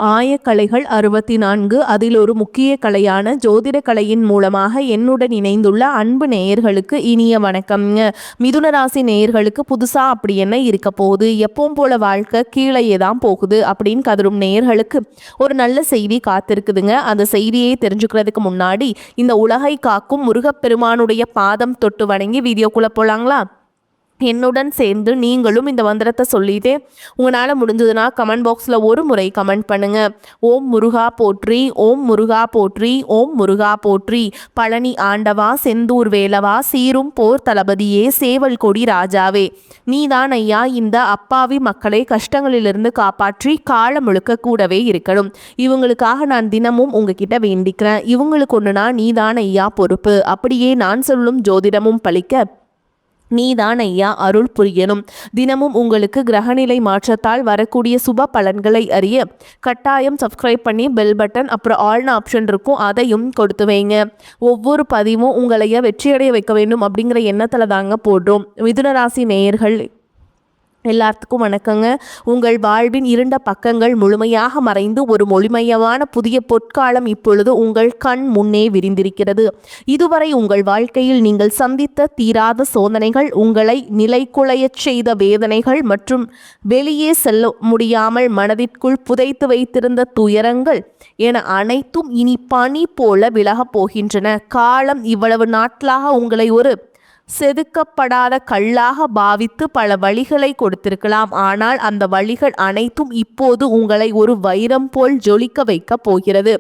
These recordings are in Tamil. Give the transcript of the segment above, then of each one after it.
ஆயக்கலைகள் 64 அதில் ஒரு முக்கிய கலையான ஜோதிட கலையின் மூலமாக என்னுடன் இணைந்துள்ள அன்பு நேயர்களுக்கு இனிய வணக்கம்ங்க. மிதுன ராசி நேயர்களுக்கு புதுசா அப்படி என்ன இருக்க போகுது, எப்பவும் போல வாழ்க்கை கீழேயே தான் போகுது அப்படின்னு கதரும் நேயர்களுக்கு ஒரு நல்ல செய்தி காத்திருக்குதுங்க. அந்த செய்தியை தெரிஞ்சுக்கிறதுக்கு முன்னாடி இந்த உலகை காக்கும் முருகப்பெருமானுடைய பாதம் தொட்டு வணங்கி வீடியோக்குள்ள போலாங்களா? என்னுடன் சேர்ந்து நீங்களும் இந்த மந்திரத்தை சொல்லிட்டு உங்களால் முடிஞ்சதுன்னா கமெண்ட் பாக்ஸில் ஒரு முறை கமெண்ட் பண்ணுங்க. ஓம் முருகா போற்றி, ஓம் முருகா போற்றி, ஓம் முருகா போற்றி. பழனி ஆண்டவா, செந்தூர் வேலவா, சீரும் போர் தளபதியே, சேவல் கொடி ராஜாவே, நீதான் ஐயா இந்த அப்பாவி மக்களை கஷ்டங்களிலிருந்து காப்பாற்றி காலம் முழுக்க கூடவே இருக்கணும். இவங்களுக்காக நான் தினமும் உங்ககிட்ட வேண்டிக்கிறேன். இவங்களுக்கு ஒன்றுனா நீதான் ஐயா பொறுப்பு. அப்படியே நான் சொல்லும் ஜோதிடமும் பலிக்க நீதான் ஐயா அருள் புரியணும். தினமும் உங்களுக்கு கிரகநிலை மாற்றத்தால் வரக்கூடிய சுப பலன்களை அறிய கட்டாயம் சப்ஸ்கிரைப் பண்ணி பெல் பட்டன் அப்புறம் ஆல்னு ஆப்ஷன் இருக்கும், அதையும் கொடுத்து வைங்க. ஒவ்வொரு பதிவும் உங்களைய வெற்றியடைய வைக்க வேண்டும் அப்படிங்கிற எண்ணத்தில் தாங்க போடுறோம். மிதுன ராசி நேயர்கள் எல்லாத்துக்கும் வணக்கங்க. உங்கள் வாழ்வின் இருண்ட பக்கங்கள் முழுமையாக மறைந்து ஒரு ஒளிமயமான புதிய பொற்காலம் இப்பொழுது உங்கள் கண் முன்னே விரிந்திருக்கிறது. இதுவரை உங்கள் வாழ்க்கையில் நீங்கள் சந்தித்த தீராத சோதனைகள், உங்களை நிலைக்குலையச் செய்த வேதனைகள் மற்றும் வெளியே செல்ல முடியாமல் மனதிற்குள் புதைத்து வைத்திருந்த துயரங்கள் என அனைத்தும் இனி பனி போல விலகப் போகின்றன. காலம் இவ்வளவு நாட்களாக உங்களை ஒரு செதுக்கப்படாத கல்லாக பாவித்து பல வழிகளை கொடுத்திருக்கலாம். ஆனால் அந்த வழிகள் அனைத்தும் இப்போது உங்களை ஒரு வைரம் போல் ஜொலிக்க வைக்க போகிறது.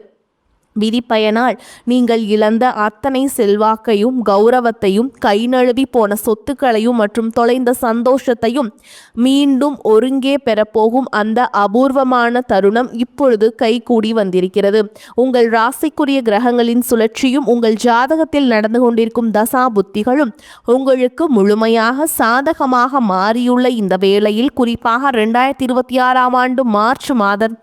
விதிப்பயனால் நீங்கள் இழந்த அத்தனை செல்வாக்கையும் கௌரவத்தையும், கை நழுவி போன சொத்துக்களையும் மற்றும் தொலைந்த சந்தோஷத்தையும் மீண்டும் ஒருங்கே பெறப்போகும் அந்த அபூர்வமான தருணம் இப்பொழுது கைகூடி வந்திருக்கிறது. உங்கள் ராசிக்குரிய கிரகங்களின் சுழற்சியும் உங்கள் ஜாதகத்தில் நடந்து கொண்டிருக்கும் தசா புத்திகளும் உங்களுக்கு முழுமையாக சாதகமாக மாறியுள்ள இந்த வேளையில், குறிப்பாக 2026 மார்ச் மாதம்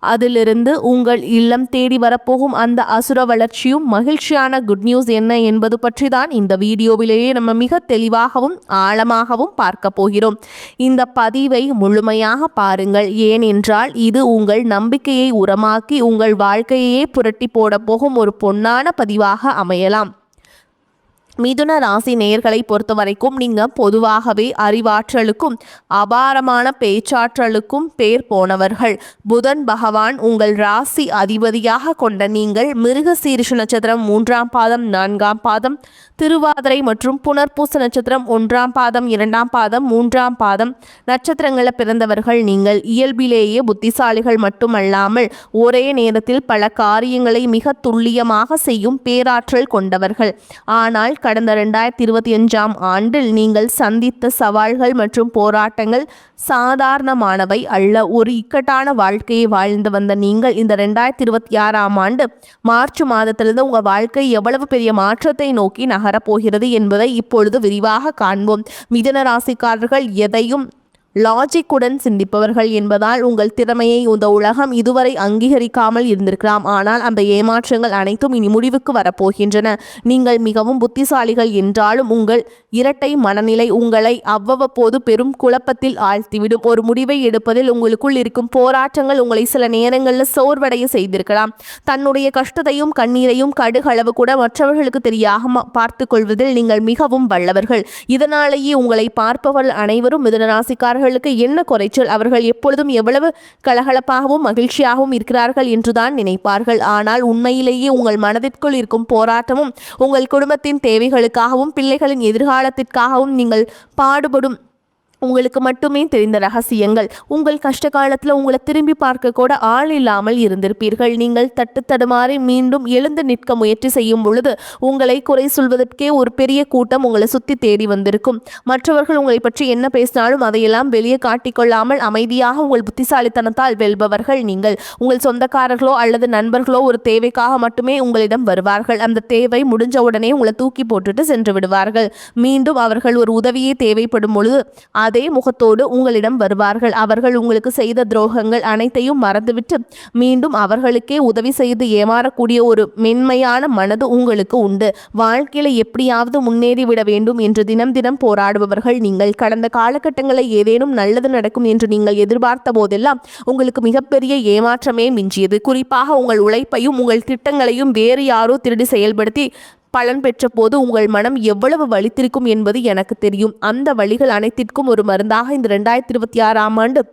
அதிலிருந்து உங்கள் இல்லம் தேடி வரப்போகும் அந்த அசுர வளர்ச்சியும் மகிழ்ச்சியான குட் நியூஸ் என்ன என்பது பற்றி தான் இந்த வீடியோவிலேயே நம்ம மிக தெளிவாகவும் ஆழமாகவும் பார்க்க போகிறோம். இந்த பதிவை முழுமையாக பாருங்கள். ஏனென்றால் இது உங்கள் நம்பிக்கையை உரமாக்கி உங்கள் வாழ்க்கையே புரட்டி போட போகும் ஒரு பொன்னான பதிவாக அமையலாம். மிதுன ராசி நேயர்களை பொறுத்த வரைக்கும் நீங்கள் பொதுவாகவே அறிவாற்றலுக்கும் அபாரமான பேச்சாற்றலுக்கும் பேர் போனவர்கள். புதன் பகவான் உங்கள் ராசி அதிபதியாக கொண்ட நீங்கள் மிருகசீரிஷ நட்சத்திரம் 3ஆம் பாதம் 4ஆம் பாதம், திருவாதிரை மற்றும் புனர்பூச நட்சத்திரம் 1ஆம் பாதம் 2ஆம் பாதம் 3ஆம் பாதம் நட்சத்திரங்களில் பிறந்தவர்கள். நீங்கள் இயல்பிலேயே புத்திசாலிகள் மட்டுமல்லாமல் ஒரே நேரத்தில் பல காரியங்களை மிக துல்லியமாக செய்யும் பேராற்றல் கொண்டவர்கள். ஆனால் கடந்த 2025ஆம் ஆண்டில் நீங்கள் சந்தித்த சவால்கள் மற்றும் போராட்டங்கள் சாதாரணமானவை அல்ல. ஒரு இக்கட்டான வாழ்க்கையை வாழ்ந்து வந்த நீங்கள் இந்த 2026ஆம் ஆண்டு மார்ச் மாதத்திலிருந்து உங்கள் வாழ்க்கை எவ்வளவு பெரிய மாற்றத்தை நோக்கி நகரப்போகிறது என்பதை இப்பொழுது விரிவாக காண்போம். மிதுன ராசிக்காரர்கள் எதையும் லாஜிக்குடன் சிந்திப்பவர்கள் என்பதால் உங்கள் திறமையை இந்த உலகம் இதுவரை அங்கீகரிக்காமல் இருந்திருக்கலாம். ஆனால் அந்த ஏமாற்றங்கள் அனைத்தும் இனி முடிவுக்கு வரப்போகின்றன. நீங்கள் மிகவும் புத்திசாலிகள் என்றாலும் உங்கள் இரட்டை மனநிலை உங்களை அவ்வப்போது பெரும் குழப்பத்தில் ஆழ்த்திவிடும். ஒரு முடிவை எடுப்பதில் உங்களுக்குள் இருக்கும் போராட்டங்கள் உங்களை சில நேரங்களில் சோர்வடைய செய்திருக்கலாம். தன்னுடைய கஷ்டத்தையும் கண்ணீரையும் கடுகளவு கூட மற்றவர்களுக்கு தெரியாம பார்த்து கொள்வதில் நீங்கள் மிகவும் வல்லவர்கள். இதனாலேயே உங்களை பார்ப்பவர்கள் அனைவரும் மிதுன ராசிக்காரர்கள் என்ன குறைச்சல், அவர்கள் எப்பொழுதும் எவ்வளவு கலகலப்பாகவும் மகிழ்ச்சியாகவும் இருக்கிறார்கள் என்றுதான் நினைப்பார்கள். ஆனால் உண்மையிலேயே உங்கள் மனதிற்குள் இருக்கும் போராட்டமும் உங்கள் குடும்பத்தின் தேவைகளுக்காகவும் பிள்ளைகளின் எதிர்காலத்திற்காகவும் நீங்கள் பாடுபடும் உங்களுக்கு மட்டுமே தெரிந்த ரகசியங்கள். உங்கள் கஷ்ட காலத்தில் உங்களை திரும்பி பார்க்க கூட ஆள் இல்லாமல் இருந்திருப்பீர்கள். நீங்கள் தட்டு தடுமாறி மீண்டும் எழுந்து நிற்க முயற்சி செய்யும் பொழுது உங்களை குறை சொல்வதற்கே ஒரு பெரிய கூட்டம் உங்களை சுற்றி தேடி வந்திருக்கும். மற்றவர்கள் உங்களை பற்றி என்ன பேசினாலும் அதையெல்லாம் வெளியே காட்டிக்கொள்ளாமல் அமைதியாக உங்கள் புத்திசாலித்தனத்தால் வெல்பவர்கள் நீங்கள். உங்கள் சொந்தக்காரர்களோ அல்லது நண்பர்களோ ஒரு தேவைக்காக மட்டுமே உங்களிடம் வருவார்கள். அந்த தேவை முடிஞ்ச உடனே உங்களை தூக்கி போட்டுட்டு சென்று விடுவார்கள். மீண்டும் அவர்கள் ஒரு உதவியே தேவைப்படும் பொழுது அதே முகத்தோடு உங்களிடம் வருவார்கள். அவர்கள் உங்களுக்கு செய்த துரோகங்கள் அனைத்தையும் மறந்துவிட்டு மீண்டும் அவர்களுக்கே உதவி செய்து ஏமாறக்கூடிய ஒரு மென்மையான மனது உங்களுக்கு உண்டு. வாழ்க்கையில எப்படியாவது முன்னேறிவிட வேண்டும் என்று தினம் தினம் போராடுபவர்கள் நீங்கள். கடந்த காலகட்டங்களில் ஏதேனும் நல்லது நடக்கும் என்று நீங்கள் எதிர்பார்த்த போதெல்லாம் உங்களுக்கு மிகப்பெரிய ஏமாற்றமே மிஞ்சியது. குறிப்பாக உங்கள் உழைப்பையும் உங்கள் திட்டங்களையும் வேறு யாரோ திருடி செயல்படுத்தி பலன் பெற்ற போது உங்கள் மனம் எவ்வளவு வலித்திருக்கும் என்பது எனக்கு தெரியும். அந்த வழிகள் அனைத்திற்கும் ஒரு மருந்தாக இந்த 2026ஆம் ஆண்டு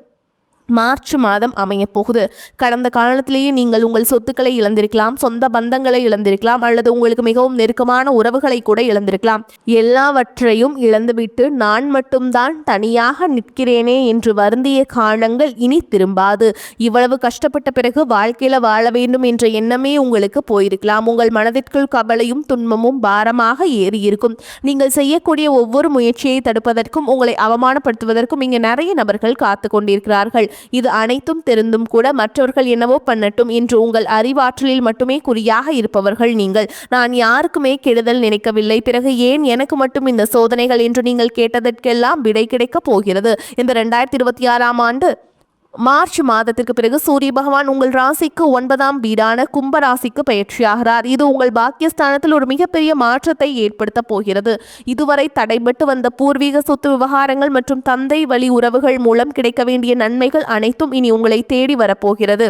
மார்ச் மாதம் அமையப் போகுது. கடந்த காலத்திலேயே நீங்கள் உங்கள் சொத்துக்களை இழந்திருக்கலாம், சொந்த பந்தங்களை இழந்திருக்கலாம், அல்லது உங்களுக்கு மிகவும் நெருக்கமான உறவுகளை கூட இழந்திருக்கலாம். எல்லாவற்றையும் இழந்துவிட்டு நான் மட்டும்தான் தனியாக நிற்கிறேனே என்று வருந்திய காலங்கள் இனி திரும்பாது. இவ்வளவு கஷ்டப்பட்ட பிறகு வாழ்க்கையில வாழ வேண்டும் என்ற எண்ணமே உங்களுக்கு போயிருக்கலாம். உங்கள் மனதிற்குள் கவலையும் துன்பமும் பாரமாக ஏறி இருக்கும். நீங்கள் செய்யக்கூடிய ஒவ்வொரு முயற்சியை தடுப்பதற்கும் உங்களை அவமானப்படுத்துவதற்கும் இங்கே நிறைய நபர்கள் காத்து கொண்டிருக்கிறார்கள். இது அனைத்தும் தெரிந்தும் கூட மற்றவர்கள் என்னவோ பண்ணட்டும் என்று உங்கள் அறிவாற்றலில் மட்டுமே குறியாக இருப்பவர்கள் நீங்கள். நான் யாருக்குமே கெடுதல் நினைக்கவில்லை, பிறகு ஏன் எனக்கு மட்டும் இந்த சோதனைகள் என்று நீங்கள் கேட்டதற்கெல்லாம் விடை கிடைக்கப் போகிறது. இந்த 2026ஆம் ஆண்டு மார்ச் மாதத்திற்கு பிறகு சூரிய பகவான் உங்கள் ராசிக்கு 9ஆம் வீடான கும்ப ராசிக்கு பயிற்சியாகிறார். இது உங்கள் பாக்கியஸ்தானத்தில் ஒரு மிகப்பெரிய மாற்றத்தை ஏற்படுத்த போகிறது. இதுவரை தடைபட்டு வந்த பூர்வீக சொத்து விவகாரங்கள் மற்றும் தந்தை வழி உறவுகள் மூலம் கிடைக்க வேண்டிய நன்மைகள் அனைத்தும் இனி உங்களை தேடி வரப்போகிறது.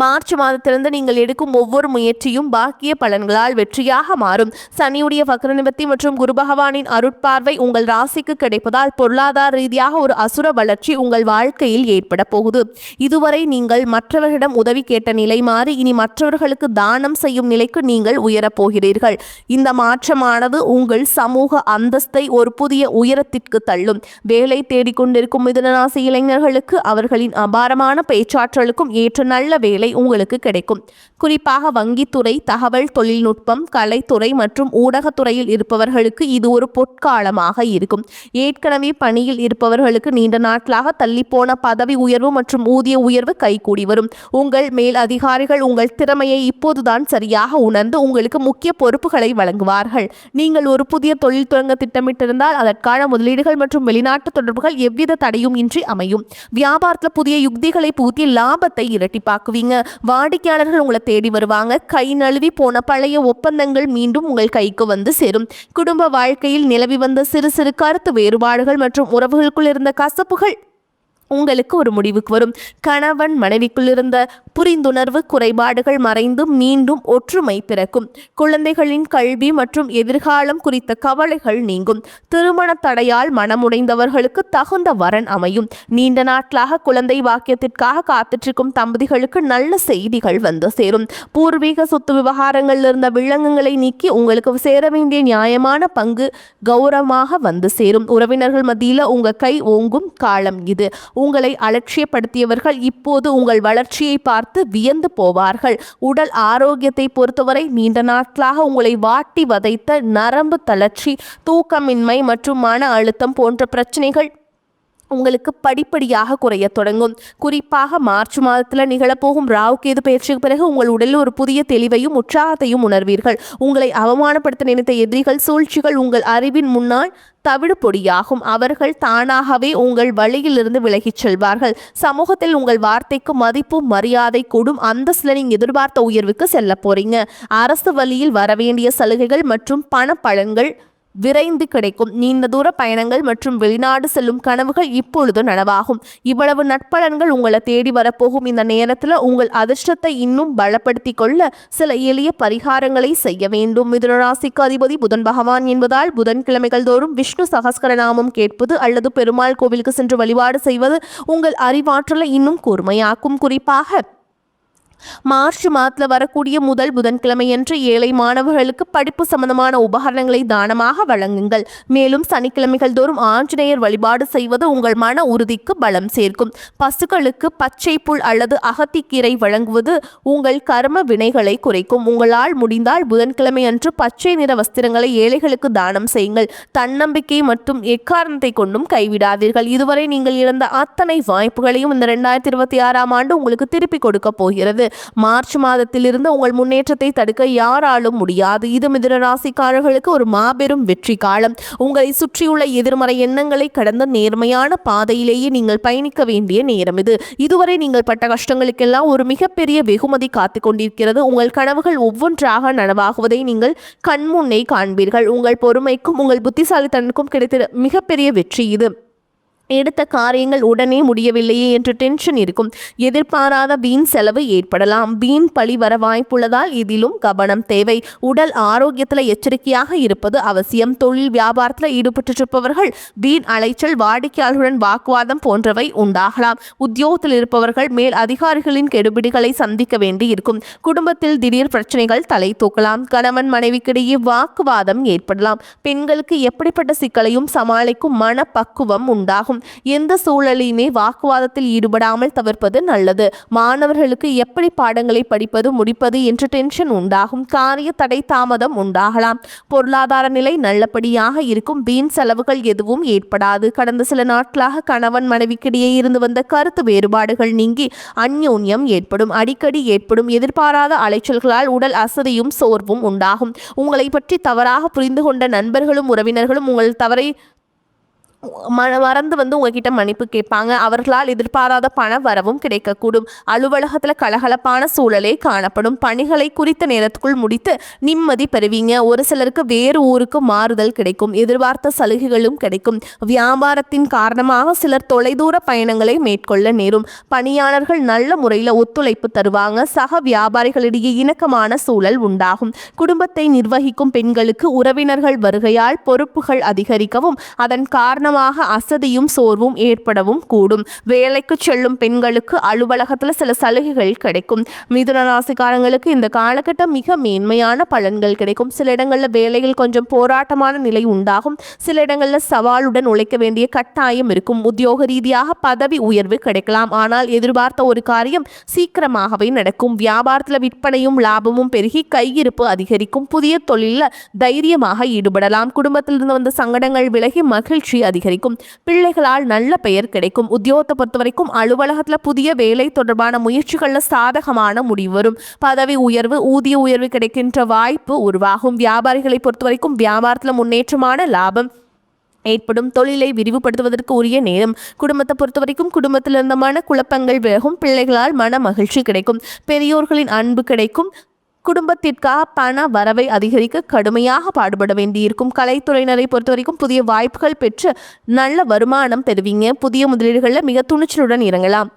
மார்ச் மாதத்திலிருந்து நீங்கள் எடுக்கும் ஒவ்வொரு முயற்சியும் பாக்கிய பலன்களால் வெற்றியாக மாறும். சனியுடைய வக்ர நிவர்த்தி மற்றும் குரு பகவானின் அருட்பார்வை உங்கள் ராசிக்கு கிடைப்பதால் பொருளாதார ரீதியாக ஒரு அசுர வளர்ச்சி உங்கள் வாழ்க்கையில் ஏற்பட போகுது. இதுவரை நீங்கள் மற்றவர்களிடம் உதவி கேட்ட நிலை மாறி இனி மற்றவர்களுக்கு தானம் செய்யும் நிலைக்கு நீங்கள் உயரப் போகிறீர்கள். இந்த மாற்றமானது உங்கள் சமூக அந்தஸ்தை ஒரு புதிய உயரத்திற்கு தள்ளும். வேலை தேடிக்கொண்டிருக்கும் மிதுன ராசி இளைஞர்களுக்கு அவர்களின் அபாரமான பேச்சாற்றலுக்கும் ஏற்ற நல்ல வேலை உங்களுக்கு கிடைக்கும். குறிப்பாக வங்கித்துறை, தகவல் தொழில்நுட்பம், கலைத்துறை மற்றும் ஊடகத்துறையில் இருப்பவர்களுக்கு இது ஒரு பொற்காலமாக இருக்கும். ஏற்கனவே பணியில் இருப்பவர்களுக்கு நீண்ட நாட்களாக தள்ளிப்போன பதவி உயர்வு மற்றும் ஊதிய உயர்வு கைகூடி வரும். உங்கள் மேல் அதிகாரிகள் உங்கள் திறமையை இப்போதுதான் சரியாக உணர்ந்து உங்களுக்கு முக்கிய பொறுப்புகளை வழங்குவார்கள். நீங்கள் ஒரு புதிய தொழில் தொடங்க திட்டமிட்டிருந்தால் அதற்கான முதலீடுகள் மற்றும் வெளிநாட்டு தொடர்புகள் எவ்வித தடையும் இன்றி அமையும். வியாபாரத்தில் புதிய யுக்திகளை பூத்தி லாபத்தை இரட்டிப்பாக்குவீங்க. வாடிக்கையாளர்கள் உங்களை தேடி வருவாங்க. கை நழுவி போன பழைய ஒப்பந்தங்கள் மீண்டும் உங்கள் கைக்கு வந்து சேரும். குடும்ப வாழ்க்கையில் நிலவி வந்த சிறு சிறு கருத்து வேறுபாடுகள் மற்றும் உறவுகளுக்குள் இருந்த கசப்புகள் உங்களுக்கு ஒரு முடிவுக்கு வரும். கணவன் மனைவிக்குள் இருந்த புரிந்துணர்வு குறைபாடுகள் மறைந்து மீண்டும் ஒற்றுமை பிறக்கும். குழந்தைகளின் கல்வி மற்றும் எதிர்காலம் குறித்த கவலைகள் நீங்கும். திருமண தடையால் மனமுடைந்தவர்களுக்கு தகுந்த வரன் அமையும். நீண்ட நாட்களாக குழந்தை வாக்கியத்திற்காக காத்திருக்கும் தம்பதிகளுக்கு நல்ல செய்திகள் வந்து சேரும். பூர்வீக சொத்து விவகாரங்களில் இருந்த வில்லங்கங்களை நீக்கி உங்களுக்கு சேர வேண்டிய நியாயமான பங்கு கௌரவமாக வந்து சேரும். உறவினர்கள் மத்தியில் உங்க கை ஓங்கும் காலம் இது. உங்களை அலட்சியப்படுத்தியவர்கள் இப்போது உங்கள் வளர்ச்சியை பார்த்து வியந்து போவார்கள். உடல் ஆரோக்கியத்தை பொறுத்தவரை நீண்ட நாட்களாக உங்களை வாட்டி வதைத்த நரம்பு தளர்ச்சி, தூக்கமின்மை மற்றும் மன அழுத்தம் போன்ற பிரச்சனைகள் உங்களுக்கு படிப்படியாக குறைய தொடங்கும். குறிப்பாக மார்ச் மாதத்தில் நிகழப்போகும் ராகு கேது பயிற்சிக்கு பிறகு உங்கள் உடலில் ஒரு புதிய தெளிவையும் உற்சாகத்தையும் உணர்வீர்கள். உங்களை அவமானப்படுத்த நினைத்த எதிரிகள், சூழ்ச்சிகள் உங்கள் அறிவின் முன்னால் தவிடு பொடியாகும். அவர்கள் தானாகவே உங்கள் வழியிலிருந்து விலகிச் செல்வார்கள். சமூகத்தில் உங்கள் வார்த்தைக்கு மதிப்பு மரியாதை கூடும். அந்தஸ்தில் நீங்கள் எதிர்பார்த்த உயர்வுக்கு செல்ல போறீங்க. அரசு வழியில் வரவேண்டிய சலுகைகள் மற்றும் பண பலன்கள் விரைந்து கிடைக்கும். நீண்ட தூர பயணங்கள் மற்றும் வெளிநாடு செல்லும் கனவுகள் இப்பொழுது நனவாகும். இவ்வளவு நட்பலன்கள் உங்களை தேடி வரப்போகும் இந்த நேரத்தில் உங்கள் அதிர்ஷ்டத்தை இன்னும் பலப்படுத்தி கொள்ள சில எளிய பரிகாரங்களை செய்ய வேண்டும். மிதுன ராசிக்கு அதிபதி புதன் பகவான் என்பதால் புதன்கிழமைகள் தோறும் விஷ்ணு சகஸ்கரநாமம் கேட்பது அல்லது பெருமாள் கோவிலுக்கு சென்று வழிபாடு செய்வது உங்கள் அறிவாற்றலை இன்னும் கூர்மையாக்கும். குறிப்பாக மார்ச் மாதத்தில் வரக்கூடிய முதல் புதன்கிழமையன்று ஏழை மாணவர்களுக்கு படிப்பு சம்பந்தமான உபகரணங்களை தானமாக வழங்குங்கள். மேலும் சனிக்கிழமைகள் தோறும் ஆஞ்சநேயர் வழிபாடு செய்வது உங்கள் மன உறுதிக்கு பலம் சேர்க்கும். பசுக்களுக்கு பச்சை புல் அல்லது அகத்திக்கீரை வழங்குவது உங்கள் கர்ம வினைகளை குறைக்கும். உங்களால் முடிந்தால் புதன்கிழமை அன்று பச்சை நிற வஸ்திரங்களை ஏழைகளுக்கு தானம் செய்யுங்கள். தன்னம்பிக்கை மற்றும் எக்காரணத்தை கொண்டும் கைவிடாதீர்கள். இதுவரை நீங்கள் இழந்த அத்தனை வாய்ப்புகளையும் இந்த 2026ஆம் ஆண்டு உங்களுக்கு திருப்பி கொடுக்க போகிறது. மார்ச் மாதத்திலிருந்து உங்கள் முன்னேற்றத்தை தடுக்க யாராலும் முடியாது. இது மிதுன ராசிக்காரர்களுக்கு ஒரு மாபெரும் வெற்றி காலம். உங்களை சுற்றியுள்ள எதிர்மறை எண்ணங்களை கடந்த நேர்மையான பாதையிலேயே நீங்கள் பயணிக்க வேண்டிய நேரம் இது. இதுவரை நீங்கள் பட்ட கஷ்டங்களுக்கெல்லாம் ஒரு மிகப்பெரிய வெகுமதி காத்து கொண்டிருக்கிறது. உங்கள் கனவுகள் ஒவ்வொன்றாக நனவாகுவதை நீங்கள் கண்முன்னே காண்பீர்கள். உங்கள் பொறுமைக்கும் உங்கள் புத்திசாலித்தனக்கும் கிடைத்த மிகப்பெரிய வெற்றி இது. எடுத்த காரியங்கள் உடனே முடியவில்லையே என்று டென்ஷன் இருக்கும். எதிர்பாராத வீண் செலவு ஏற்படலாம். வீண் பழி வர வாய்ப்புள்ளதால் இதிலும் கவனம் தேவை. உடல் ஆரோக்கியத்தில் எச்சரிக்கையாக இருப்பது அவசியம். தொழில் வியாபாரத்தில் ஈடுபட்டிருப்பவர்கள் வீண் அலைச்சல், வாடிக்கையாளர்களுடன் வாக்குவாதம் போன்றவை உண்டாகலாம். உத்தியோகத்தில் இருப்பவர்கள் மேல் அதிகாரிகளின் கெடுபிடிகளை சந்திக்க வேண்டி இருக்கும். குடும்பத்தில் திடீர் பிரச்சனைகள் தலை தூக்கலாம். கணவன் மனைவிக்கிடையே வாக்குவாதம் ஏற்படலாம். பெண்களுக்கு எப்படிப்பட்ட சிக்கலையும் சமாளிக்கும் மனப்பக்குவம் உண்டாகும். எந்த சூழலையுமே வாக்குவாதத்தில் ஈடுபடாமல் தவிர்ப்பது நல்லது. மாணவர்களுக்கு எப்படி பாடங்களை படிப்பது முடிப்பது என்ற டென்ஷன் உண்டாகும். காரிய தடை தாமதம் உண்டாகலாம். பொருளாதார நிலை நல்லபடியாக இருக்கும். வீண் செலவுகள் எதுவும் ஏற்படாது. கடந்த சில நாட்களாக கணவன் மனைவிக்கிடையே இருந்து வந்த கருத்து வேறுபாடுகள் நீங்கி அந்யோன்யம் ஏற்படும். அடிக்கடி ஏற்படும் எதிர்பாராத அலைச்சல்களால் உடல் அசதியும் சோர்வும் உண்டாகும். உங்களை பற்றி தவறாக புரிந்து கொண்ட நண்பர்களும் உறவினர்களும் உங்கள் தவறை மறந்து உங்ககிட்ட மன்னிப்பு கேட்பாங்க. அவர்களால் எதிர்பாராத பண வரவும் கிடைக்கக்கூடும். அலுவலகத்தில் கலகலப்பான சூழலே காணப்படும். பணிகளை குறித்த நேரத்துக்குள் முடித்து நிம்மதி பெறுவீங்க. ஒரு சிலருக்கு வேறு ஊருக்கு மாறுதல் கிடைக்கும். எதிர்பார்த்த சலுகைகளும் கிடைக்கும். வியாபாரத்தின் காரணமாக சிலர் தொலைதூர பயணங்களை மேற்கொள்ள நேரும். பணியாளர்கள் நல்ல முறையில் ஒத்துழைப்பு தருவாங்க. சக வியாபாரிகளிடையே இணக்கமான சூழல் உண்டாகும். குடும்பத்தை நிர்வகிக்கும் பெண்களுக்கு உறவினர்கள் வருகையால் பொறுப்புகள் அதிகரிக்கவும் அதன் காரணமாக அசதியும் சோர்வும் ஏற்படவும் கூடும். வேலைக்கு செல்லும் பெண்களுக்கு அலுவலகத்தில் சில சலுகைகள் கிடைக்கும். மிதுன ராசிக்காரங்களுக்கு இந்த காலகட்டம் மிக மேன்மையான பலன்கள் கிடைக்கும். சில இடங்களில் வேலையில் கொஞ்சம் போராட்டமான நிலை உண்டாகும். சில இடங்களில் சவாலுடன் உழைக்க வேண்டிய கட்டாயம் இருக்கும். உத்தியோக ரீதியாக பதவி உயர்வு கிடைக்கலாம். ஆனால் எதிர்பார்த்த ஒரு காரியம் சீக்கிரமாகவே நடக்கும். வியாபாரத்தில் விற்பனையும் லாபமும் பெருகி கையிருப்பு அதிகரிக்கும். புதிய தொழிலில் தைரியமாக ஈடுபடலாம். குடும்பத்திலிருந்து வந்த சங்கடங்கள் விலகி மகிழ்ச்சி அதிகரிக்கும். பிள்ளைகளால் நல்ல பெயர் கிடைக்கும். உத்தியோகத்தை பொறுத்தவரைக்கும் அலுவலகத்தில் புதிய வேலை தொடர்பான முயற்சிகளில் சாதகமான முடிவு வரும். பதவி உயர்வு, ஊதிய உயர்வு கிடைக்கின்ற வாய்ப்பு உருவாகும். வியாபாரிகளை பொறுத்தவரைக்கும் வியாபாரத்தில் முன்னேற்றமான லாபம் ஏற்படும். தொழிலை விரிவுபடுத்துவதற்கு உரிய நேரம். குடும்பத்தை பொறுத்தவரைக்கும் குடும்பத்தில் இருந்த மன குழப்பங்கள் விலகும். பிள்ளைகளால் மன மகிழ்ச்சி கிடைக்கும். பெரியோர்களின் அன்பு கிடைக்கும். குடும்பத்திற்காக பண வரவை அதிகரிக்க கடுமையாக பாடுபட வேண்டியிருக்கும். கலைத்துறையினரை பொறுத்தவரைக்கும் புதிய வாய்ப்புகள் பெற்று நல்ல வருமானம் பெறுவீங்க. புதிய முதலீடுகளில் மிக துணிச்சலுடன் இறங்கலாம்.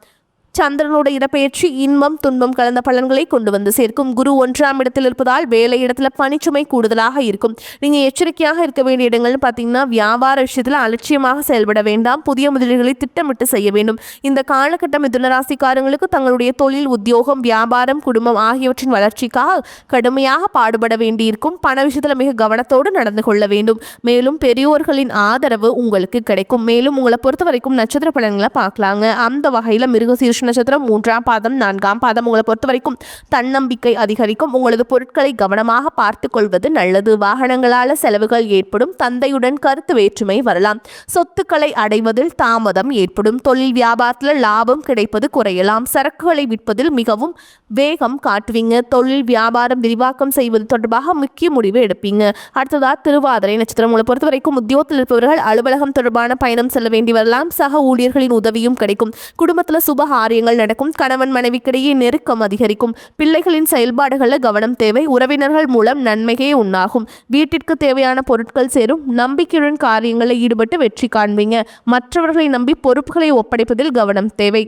சந்திரனோட இடப்பெயர்ச்சி இன்பம் துன்பம் கலந்த பலன்களை கொண்டு வந்து சேர்க்கும். குரு 1ஆம் இடத்தில் இருப்பதால் வேலை இடத்துல பணிச்சுமை கூடுதலாக இருக்கும். நீங்கள் எச்சரிக்கையாக இருக்க வேண்டிய இடங்கள்னு பார்த்தீங்கன்னா வியாபார விஷயத்தில் அலட்சியமாக செயல்பட வேண்டாம். புதிய முதலீடுகளை திட்டமிட்டு செய்ய வேண்டும். இந்த காலகட்டம் மிதுன ராசிக்காரங்களுக்கு தங்களுடைய தொழில், உத்தியோகம், வியாபாரம், குடும்பம் ஆகியவற்றின் வளர்ச்சிக்காக கடுமையாக பாடுபட வேண்டியிருக்கும். பண விஷயத்தில் மிக கவனத்தோடு நடந்து கொள்ள வேண்டும். மேலும் பெரியோர்களின் ஆதரவு உங்களுக்கு கிடைக்கும். மேலும் உங்களை பொறுத்த வரைக்கும் நட்சத்திர பலன்களை பார்க்கலாங்க. அந்த வகையில் மிருகசீரிஷ நட்சத்திரம் 3ஆம் பாதம் 4ஆம் பாதம் உங்களை பொறுத்த வரைக்கும் தன்னம்பிக்கை அதிகரிக்கும். உங்களது பொருட்களை கவனமாக பார்த்து கொள்வது நல்லது. வாகனங்களால் செலவுகள் ஏற்படும். தந்தையுடன் கருத்து வேற்றுமை வரலாம். சொத்துக்களை அடைவதில் தாமதம் ஏற்படும். தொழில் வியாபாரத்தில் லாபம் கிடைப்பது குறையலாம். சரக்குகளை விற்பதில் மிகவும் வேகம் காட்டுவீங்க. தொழில் வியாபாரம் விரிவாக்கம் செய்வது தொடர்பாக முக்கிய முடிவு எடுப்பீங்க. அடுத்ததா திருவாதிரை நட்சத்திரம் உங்களை பொறுத்த வரைக்கும் உத்தியோகத்தில் இருப்பவர்கள் அலுவலகம் தொடர்பான பயணம் செல்ல வேண்டி வரலாம். சக ஊழியர்களின் உதவியும் கிடைக்கும். குடும்பத்தில் சுப காரியங்கள் நடக்கும். கணவன் மனைவிக்கிடையே நெருக்கம் அதிகரிக்கும். பிள்ளைகளின் செயல்பாடுகளில் கவனம் தேவை. உறவினர்கள் மூலம் நன்மையே உண்டாகும். வீட்டிற்கு தேவையான பொருட்கள் சேரும். நம்பிக்கையுடன் காரியங்களில் ஈடுபட்டு வெற்றி காண்பீங்க. மற்றவர்களை நம்பி பொறுப்புகளை ஒப்படைப்பதில் கவனம் தேவை.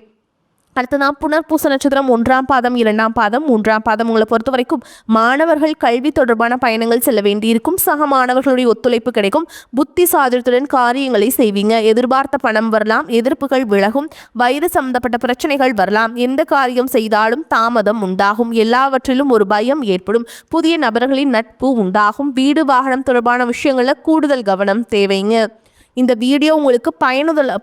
அடுத்ததான் புனர்பூச நட்சத்திரம் 1ஆம் பாதம் 2ஆம் பாதம் 3ஆம் பாதம் உங்களை பொறுத்த வரைக்கும் மாணவர்கள் கல்வி தொடர்பான பயணங்கள் செல்ல வேண்டியிருக்கும். சக மாணவர்களுடைய ஒத்துழைப்பு கிடைக்கும். புத்தி சாதுரியத்துடன் காரியங்களை செய்வீங்க. எதிர்பார்த்த பணம் வரலாம். எதிர்ப்புகள் விலகும். வயது சம்பந்தப்பட்ட பிரச்சனைகள் வரலாம். எந்த காரியம் செய்தாலும் தாமதம் உண்டாகும். எல்லாவற்றிலும் ஒரு பயம் ஏற்படும். புதிய நபர்களின் நட்பு உண்டாகும். வீடு வாகனம் தொடர்பான விஷயங்களில் கூடுதல் கவனம் தேவைங்க. இந்த வீடியோ உங்களுக்கு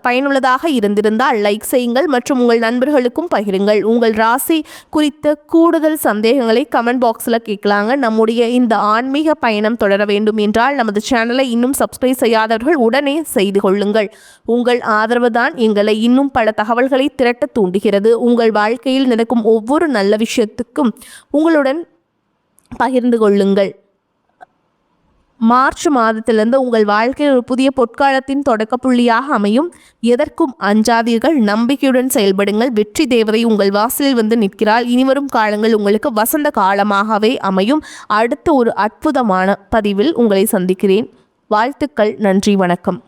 பயனுள்ளதாக இருந்திருந்தால் லைக் செய்யுங்கள் மற்றும் உங்கள் நண்பர்களுக்கும் பகிருங்கள். உங்கள் ராசி குறித்த கூடுதல் சந்தேகங்களை கமெண்ட் பாக்ஸில் கேட்கலாங்க. நம்முடைய இந்த ஆன்மீக பயணம் தொடர வேண்டும் என்றால் நமது சேனலை இன்னும் சப்ஸ்கிரைப் செய்யாதவர்கள் உடனே செய்து கொள்ளுங்கள். உங்கள் ஆதரவு தான் எங்களை இன்னும் பல தகவல்களை திரட்ட தூண்டுகிறது. உங்கள் வாழ்க்கையில் நடக்கும் ஒவ்வொரு நல்ல விஷயத்துக்கும் உங்களுடன் பகிர்ந்து கொள்ளுங்கள். மார்ச் மாதத்திலிருந்து உங்கள் வாழ்க்கையில் ஒரு புதிய பொற்காலத்தின் தொடக்க புள்ளியாக அமையும். எதற்கும் அஞ்சாதீர்கள், நம்பிக்கையுடன் செயல்படுங்கள். வெற்றி தேவதை உங்கள் வாசலில் வந்து நிற்கிறாள். இனிவரும் காலங்கள் உங்களுக்கு வசந்த காலமாகவே அமையும். அடுத்த ஒரு அற்புதமான பதிவில் உங்களை சந்திக்கிறேன். வாழ்த்துக்கள். நன்றி, வணக்கம்.